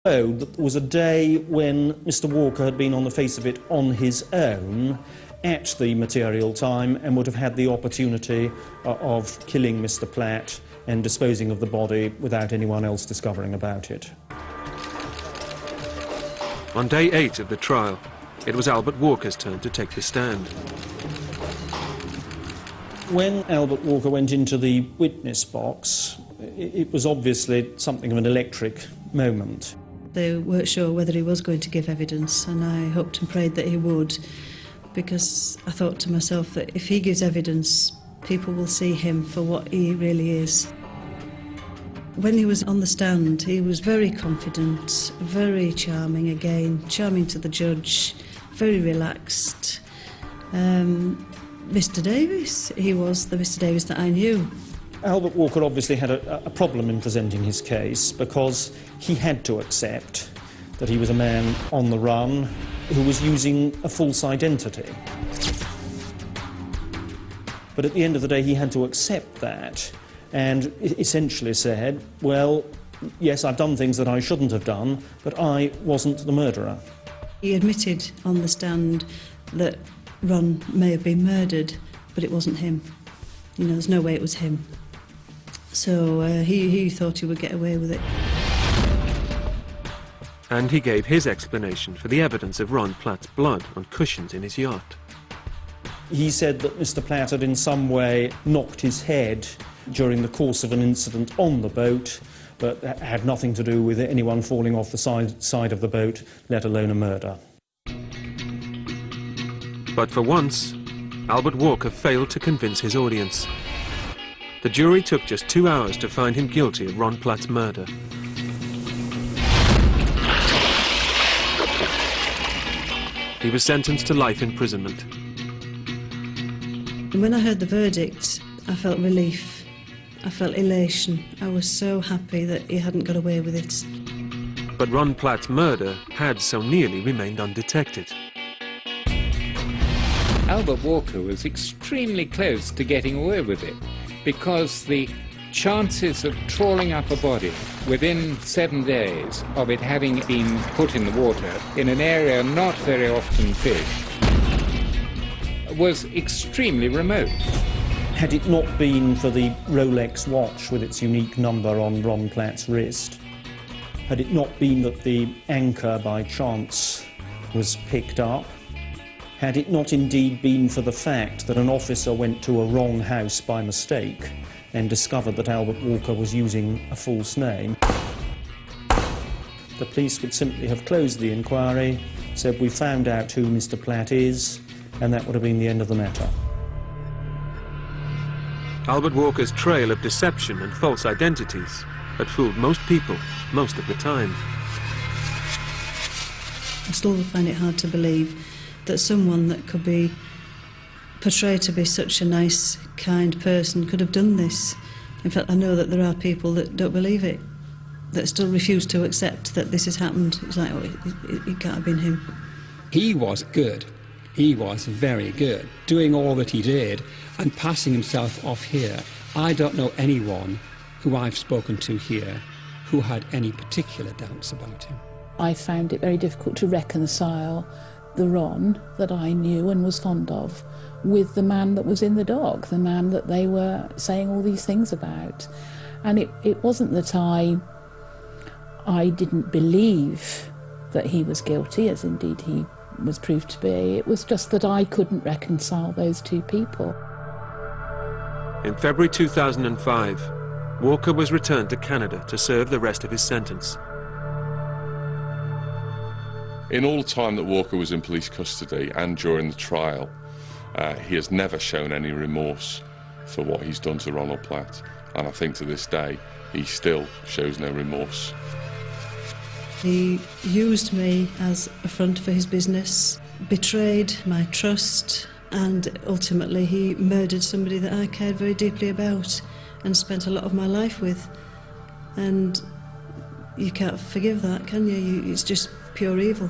That was a day when Mr. Walker had been on the face of it on his own at the material time and would have had the opportunity of killing Mr. Platt and disposing of the body without anyone else discovering about it. On day 8 of the trial, it was Albert Walker's turn to take the stand. When Albert Walker went into the witness box, it was obviously something of an electric moment. They weren't sure whether he was going to give evidence, and I hoped and prayed that he would, because I thought to myself that if he gives evidence, people will see him for what he really is. When he was on the stand, he was very confident, very charming again, charming to the judge, very relaxed. Mr. Davis, he was the Mr. Davis that I knew. Albert Walker obviously had a problem in presenting his case because he had to accept that he was a man on the run who was using a false identity. But at the end of the day, he had to accept that and essentially said, well, yes, I've done things that I shouldn't have done, but I wasn't the murderer. He admitted on the stand that Ron may have been murdered, but it wasn't him. You know, there's no way it was him. So he thought he would get away with it. And he gave his explanation for the evidence of Ron Platt's blood on cushions in his yacht. He said that Mr. Platt had in some way knocked his head during the course of an incident on the boat, but that had nothing to do with anyone falling off the side of the boat, let alone a murder. But for once, Albert Walker failed to convince his audience. The jury took just 2 hours to find him guilty of Ron Platt's murder. He was sentenced to life imprisonment. When I heard the verdict, I felt relief. I felt elation. I was so happy that he hadn't got away with it. But Ron Platt's murder had so nearly remained undetected. Albert Walker was extremely close to getting away with it, because the chances of trawling up a body within 7 days of it having been put in the water in an area not very often fished was extremely remote. Had it not been for the Rolex watch with its unique number on Ron Platt's wrist, had it not been that the anchor by chance was picked up, had it not indeed been for the fact that an officer went to a wrong house by mistake and discovered that Albert Walker was using a false name, the police would simply have closed the inquiry, said we found out who Mr. Platt is, and that would have been the end of the matter. Albert Walker's trail of deception and false identities had fooled most people most of the time. I still find it hard to believe that someone that could be portrayed to be such a nice, kind person could have done this. In fact, I know that there are people that don't believe it, that still refuse to accept that this has happened. It's like, oh, it can't have been him. He was good. He was very good, doing all that he did and passing himself off here. I don't know anyone who I've spoken to here who had any particular doubts about him. I found it very difficult to reconcile the Ron that I knew and was fond of with the man that was in the dock, the man that they were saying all these things about. And it wasn't that I didn't believe that he was guilty, as indeed he was proved to be. It was just that I couldn't reconcile those two people. In February 2005, Walker was returned to Canada to serve the rest of his sentence. In all the time that Walker was in police custody and during the trial, he has never shown any remorse for what he's done to Ronald Platt, and I think to this day he still shows no remorse. He used me as a front for his business, betrayed my trust, and ultimately he murdered somebody that I cared very deeply about and spent a lot of my life with. And you can't forgive that, can you? It's just pure evil.